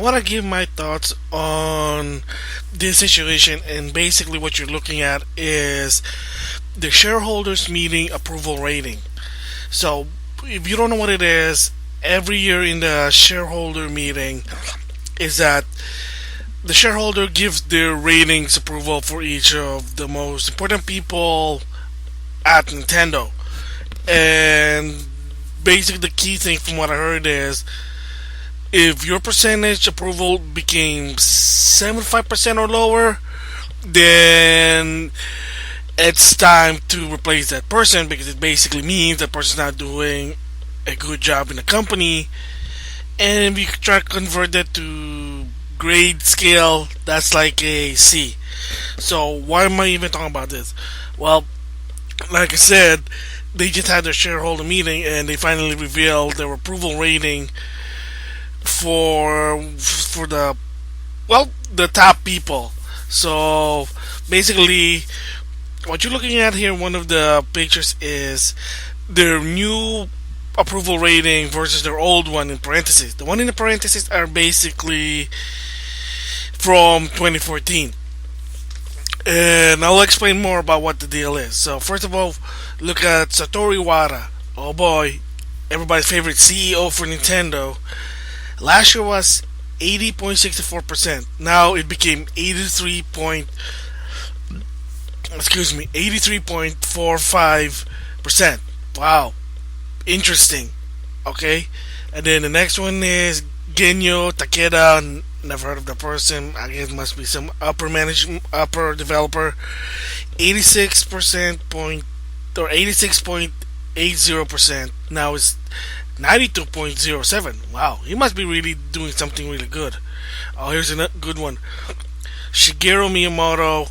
want to give my thoughts on this situation, and basically, what you're looking at is the shareholders meeting approval rating. So, if you don't know what it is, every year in the shareholder meeting, is that the shareholder gives their ratings approval for each of the most important people at Nintendo. And basically, the key thing from what I heard is if your percentage approval became 75% or lower, then it's time to replace that person because it basically means that person's not doing a good job in the company. And if you try to convert that to grade scale, that's like a C. So why am I even talking about this? Well, like I said, they just had their shareholder meeting and they finally revealed their approval rating for the top people. So basically, what you're looking at here, one of the pictures is their new approval rating versus their old one in parentheses. The one in the parentheses are basically from 2014. And I'll explain more about what the deal is. So first of all, look at Satoru Iwata. Oh boy, everybody's favorite CEO for Nintendo. Last year was 80.64%. Now it became 83.45%. Wow, interesting. Okay, and then the next one is Genyo Takeda. Never heard of the person. I guess it must be some upper developer. 86% point or 86.80%. Now it's 92.07. Wow, he must be really doing something really good. Oh, here's a good one. Shigeru Miyamoto,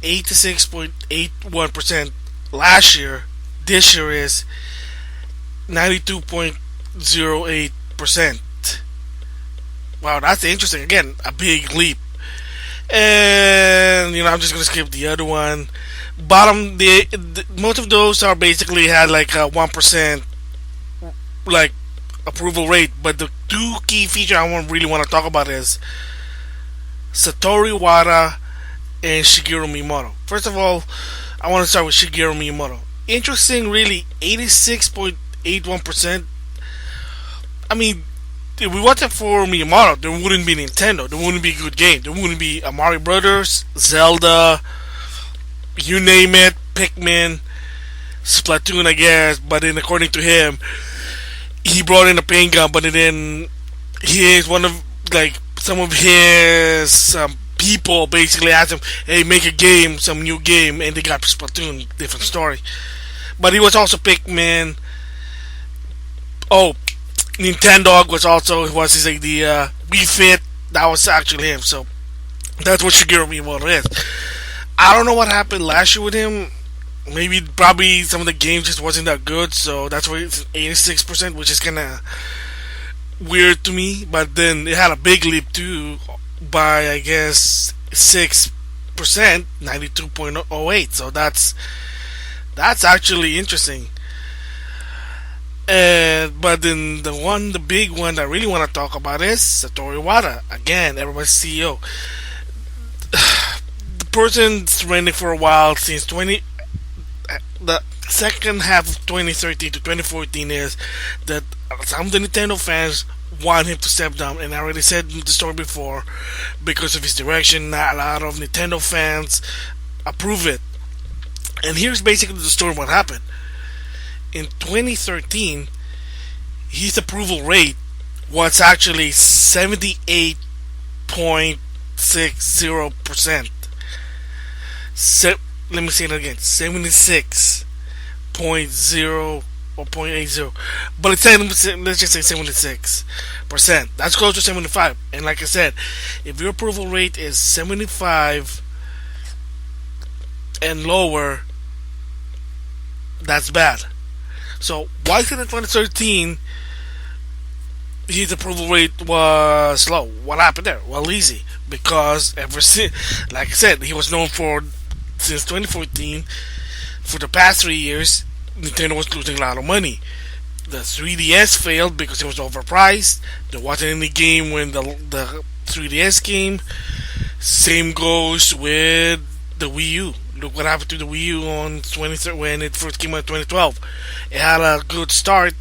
86.81% last year. This year is 92.08%. Wow, that's interesting. Again, a big leap. And I'm just gonna skip the other one. Bottom, the most of those are basically had like a 1% like approval rate. But the two key features I really want to talk about is Satoru Iwata and Shigeru Miyamoto. First of all, I want to start with Shigeru Miyamoto. Interesting, really, 86.81%. I mean, if we wasn't for Miyamoto, there wouldn't be Nintendo. There wouldn't be a good game. There wouldn't be a Mario Brothers, Zelda, you name it, Pikmin, Splatoon, I guess. But then, according to him, he brought in a paint gun. But then, he is one of some of his people basically asked him, "Hey, make a game, some new game," and they got Splatoon. Different story. But he was also Pikmin. Oh, Nintendo was his idea. Wii Fit, that was actually him. So that's what Shigeru Miyamoto is. I don't know what happened last year with him. Probably some of the games just wasn't that good. So that's why it's 86%, which is kind of weird to me. But then it had a big leap too by I guess 6%, 92.08. So that's actually interesting. But then the big one that I really want to talk about is Satoru Iwata. Again, everybody's CEO. The person's running for a while since the second half of 2013 to 2014 is that some of the Nintendo fans want him to step down, and I already said the story before because of his direction. Not a lot of Nintendo fans approve it, and here's basically the story of what happened. In 2013, his approval rate was actually 78.60%. Let me say it again, 76.0 or 0.80. But let's just say 76%. That's close to 75. And like I said, if your approval rate is 75 and lower, that's bad. So why is it in 2013 his approval rate was low? What happened there? Well, easy. Because ever since, like I said, he was known for since 2014. For the past 3 years, Nintendo was losing a lot of money. The 3DS failed because it was overpriced. There wasn't any game when the 3DS came. Same goes with the Wii U. Look what happened to the Wii U on 20 when it first came out in 2012. It had a good start,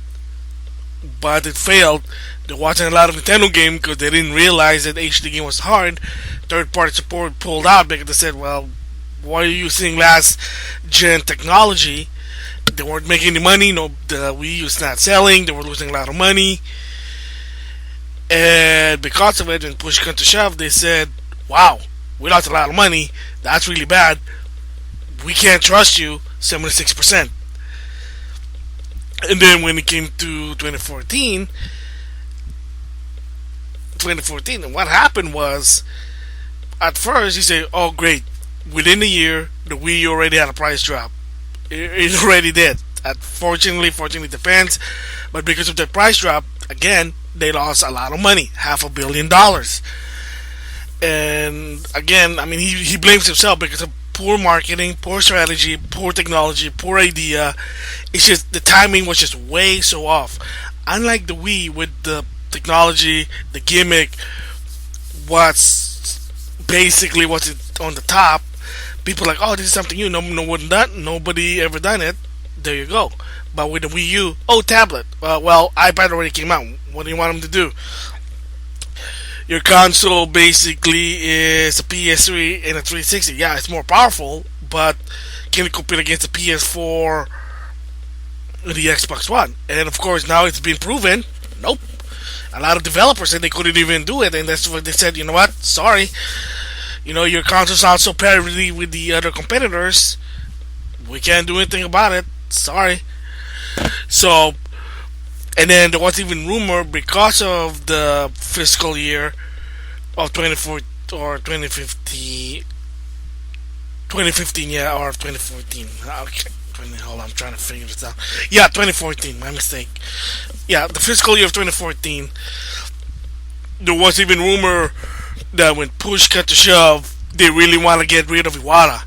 but it failed. There wasn't a lot of Nintendo games because they didn't realize that HD game was hard. Third-party support pulled out because they said, "Well, why are you using last-gen technology?" They weren't making any money. No, the Wii U was not selling. They were losing a lot of money, and because of it, when push came to shove, they said, "Wow, we lost a lot of money. That's really bad. We can't trust you." 76%. And then when it came to 2014, and what happened was, at first you say, "Oh, great." Within a year, the Wii U already had a price drop. It already did. Fortunately, it depends. But because of the price drop, again, they lost a lot of money, $500 million. And again, I mean, he blames himself because of poor marketing, poor strategy, poor technology, poor idea. It's just the timing was just way so off. Unlike the Wii with the technology, the gimmick, what's basically what's on the top. People are like, "Oh, this is something new. Nobody ever done it." There you go. But with the Wii U, oh, tablet. Well, iPad already came out. What do you want them to do? Your console basically is a PS3 and a 360. Yeah, it's more powerful, but can it compete against the PS4 and the Xbox One? And of course, now it's been proven. Nope. A lot of developers said they couldn't even do it, and that's what they said. You know what? Sorry. Your console sounds so parity with the other competitors. We can't do anything about it. Sorry. So, and then there was even rumor because of the fiscal year of 24 or 2015, 2015, yeah, or 2014. Okay, hold on, I'm trying to figure this out. Yeah, 2014. My mistake. Yeah, the fiscal year of 2014. There was even rumor that when push cut to shove, they really want to get rid of Iwata.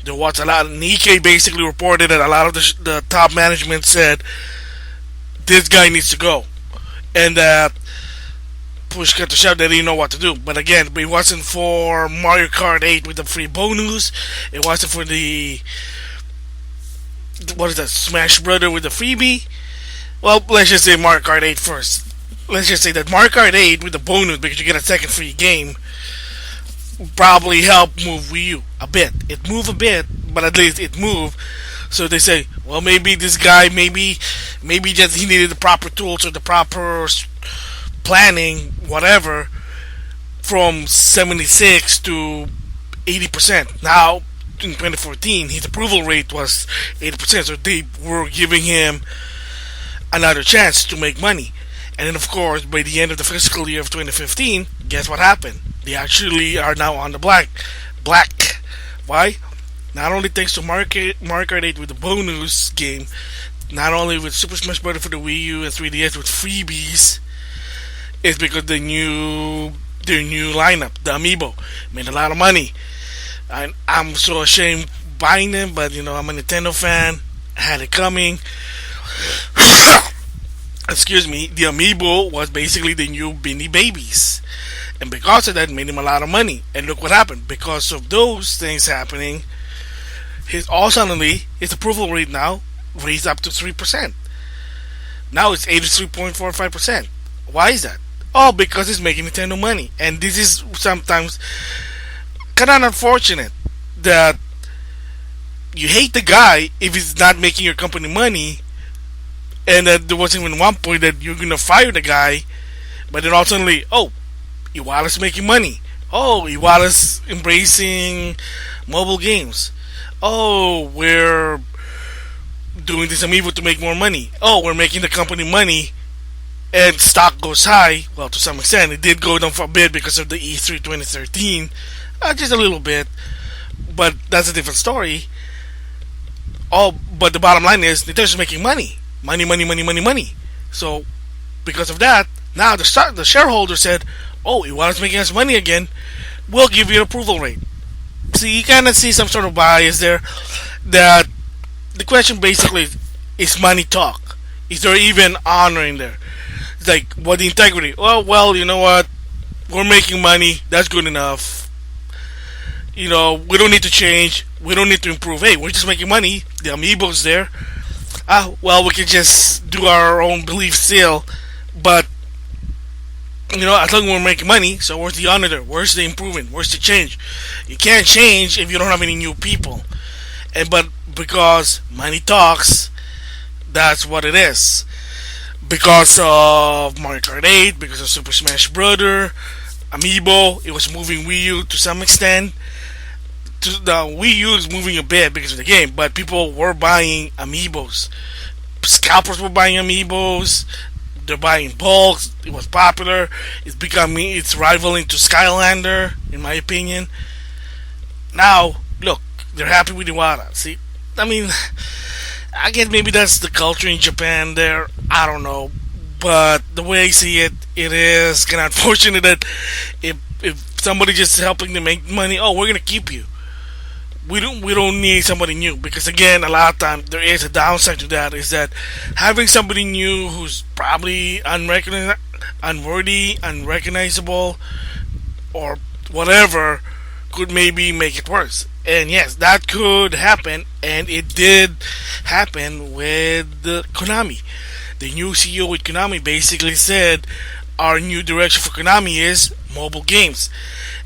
There was a lot. Nikkei basically reported that a lot of the top management said this guy needs to go, and that push cut to shove, they didn't know what to do. But again, it wasn't for Mario Kart 8 with the free bonus. It wasn't for the what is that Smash Brother with the freebie. Well, let's just say Mario Kart 8 first. Let's just say that Mario Kart 8 with the bonus because you get a second free game probably helped move Wii U a bit. It moved a bit, but at least it moved. So they say, well, maybe this guy, maybe just he needed the proper tools or the proper planning, whatever, from 76 to 80%. Now, in 2014, his approval rate was 80%, so they were giving him another chance to make money. And then, of course, by the end of the fiscal year of 2015, guess what happened? They actually are now on the black. Why? Not only thanks to Mario Kart 8 with the bonus game, not only with Super Smash Bros. For the Wii U and 3DS with freebies, it's because their new lineup, the Amiibo, made a lot of money. And I'm so ashamed buying them, but I'm a Nintendo fan. I had it coming. Excuse me, the Amiibo was basically the new Beanie Babies. And because of that, it made him a lot of money. And look what happened. Because of those things happening, his approval rate now raised up to 3%. Now it's 83.45%. Why is that? Oh, because it's making Nintendo money. And this is sometimes kind of unfortunate that you hate the guy if he's not making your company money, and that there wasn't even one point that you're gonna fire the guy, but then all suddenly, oh, Iwata's making money. Oh, Iwata's embracing mobile games. Oh, we're doing this amiibo to make more money. Oh, we're making the company money, and stock goes high. Well, to some extent, it did go down for a bit because of the E3 2013, just a little bit, but that's a different story. Oh, but the bottom line is Nintendo's making money. Money. So, because of that, now the shareholder said, oh, Iwata's making us money again, we'll give you an approval rate. See, you kind of see some sort of bias there, that the question basically is money talk. Is there even honor in there? It's like, what the integrity? Well, you know what? We're making money. That's good enough. We don't need to change. We don't need to improve. Hey, we're just making money. The amiibo's there. Well, we can just do our own belief still. But, as long as we're making money, so where's the honor there? Where's the improvement? Where's the change? You can't change if you don't have any new people. But because money talks, that's what it is. Because of Mario Kart 8, because of Super Smash Brother, Amiibo, it was moving Wii U to some extent. The Wii U is moving a bit because of the game, but people were buying Amiibos. Scalpers were buying Amiibos. They're buying bulks. It was popular. It's rivaling to Skylander, in my opinion. Now, look, they're happy with Iwata. See, I mean, I guess maybe that's the culture in Japan there. I don't know. But the way I see it, it is kind of unfortunate that if somebody just helping to make money, we're going to keep you. We don't need somebody new, because again, a lot of times there is a downside to that, is that having somebody new who's probably unworthy, unrecognizable, or whatever could maybe make it worse. And yes, that could happen, and it did happen with Konami. The new CEO with Konami basically said our new direction for Konami is mobile games.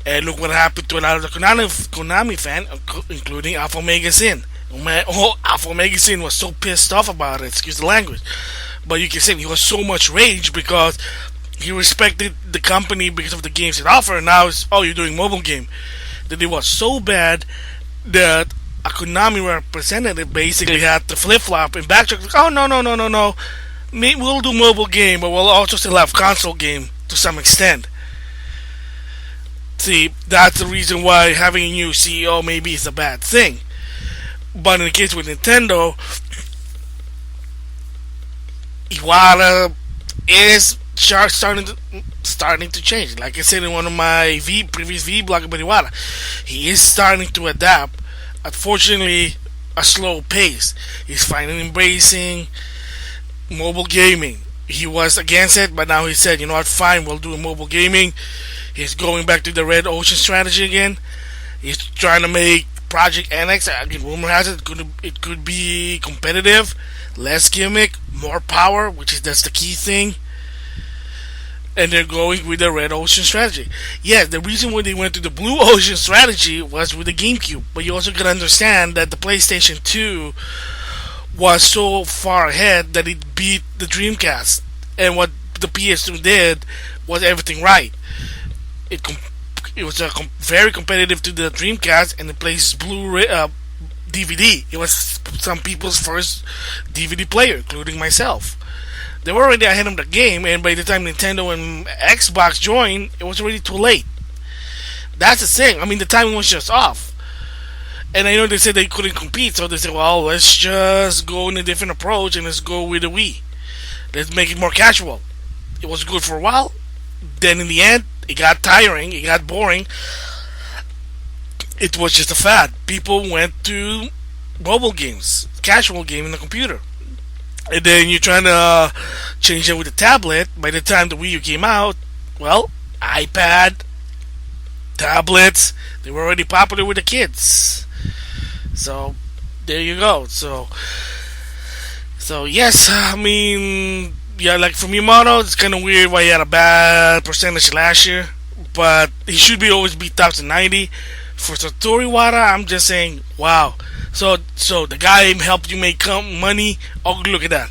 And look what happened to a lot of the Konami fan, including Alpha Omega Sin. Alpha Omega Sin was so pissed off about it, excuse the language. But you can say he was so much rage because he respected the company because of the games it offered, and now it's, you're doing mobile game. That it was so bad that a Konami representative basically had to flip-flop and backtrack. No. We'll do mobile game, but we'll also still have console game to some extent. See, that's the reason why having a new CEO maybe is a bad thing. But in the case with Nintendo, Iwata is starting to change. Like I said in one of my previous V-blogs about Iwata, he is starting to adapt. Unfortunately, a slow pace. He's finally embracing mobile gaming. He was against it, but now he said, you know what, fine, we'll do mobile gaming. He's going back to the Red Ocean strategy again. He's trying to make Project NX, rumor has it, it could be competitive, less gimmick, more power, that's the key thing. And they're going with the Red Ocean strategy. Yes, the reason why they went to the Blue Ocean strategy was with the GameCube. But you also gotta understand that the PlayStation 2 was so far ahead that it beat the Dreamcast. And what the PS2 did was everything right. It was very competitive to the Dreamcast, and it plays Blu-ray DVD. It was some people's first DVD player, including myself. They were already ahead of the game, and by the time Nintendo and Xbox joined, it was already too late. That's the thing. I mean, the timing was just off. And I know they said they couldn't compete, so they said, well, let's just go in a different approach and let's go with the Wii. Let's make it more casual. It was good for a while. Then in the end, it got tiring, it got boring. It was just a fad. People went to mobile games, casual game in the computer. And then you're trying to change it with a tablet. By the time the Wii U came out, well, iPad, tablets, they were already popular with the kids. So, there you go. So yes, I mean, yeah, like for Miyamoto, it's kind of weird why he had a bad percentage last year. But he should always be top to 90. For Satoru Iwata, I'm just saying, wow. So the guy helped you make money. Oh, look at that.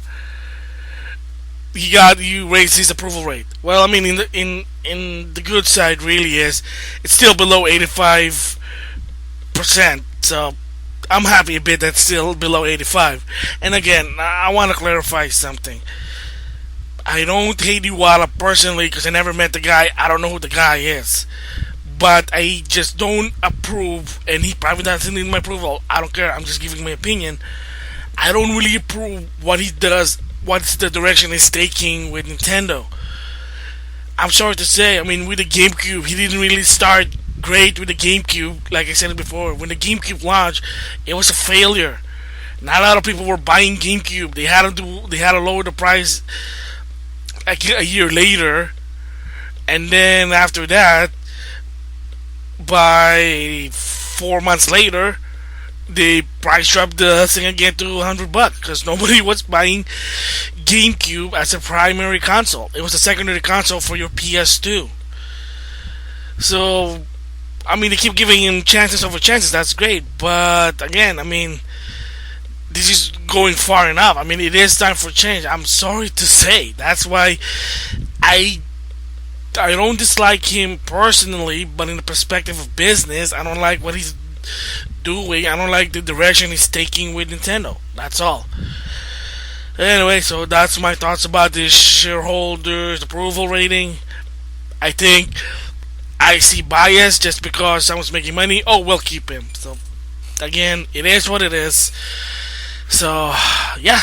You raised his approval rate. Well, I mean, in the good side, really is it's still below 85%. So I'm happy a bit that's still below 85. And again, I want to clarify something. I don't hate Iwata personally because I never met the guy. I don't know who the guy is. But I just don't approve, and he probably doesn't need my approval. I don't care. I'm just giving my opinion. I don't really approve what he does, what's the direction he's taking with Nintendo. I'm sorry to say, I mean, with the GameCube, he didn't really start great with the GameCube. Like I said before, when the GameCube launched, it was a failure. Not a lot of people were buying GameCube. They had to lower the price a year later, and then after that, by 4 months later, they price dropped the thing again to $100 because nobody was buying GameCube as a primary console. It was a secondary console for your PS2. So, I mean, they keep giving him chances over chances. That's great, but again, I mean, this is going far enough. I mean, it is time for change. I'm sorry to say. That's why I I don't dislike him personally, but in the perspective of business, I don't like what he's doing. I don't like the direction he's taking with Nintendo. That's all. Anyway, so that's my thoughts about this shareholders approval rating. I think I see bias just because someone's making money. Oh, we'll keep him. So again, it is what it is. So yeah,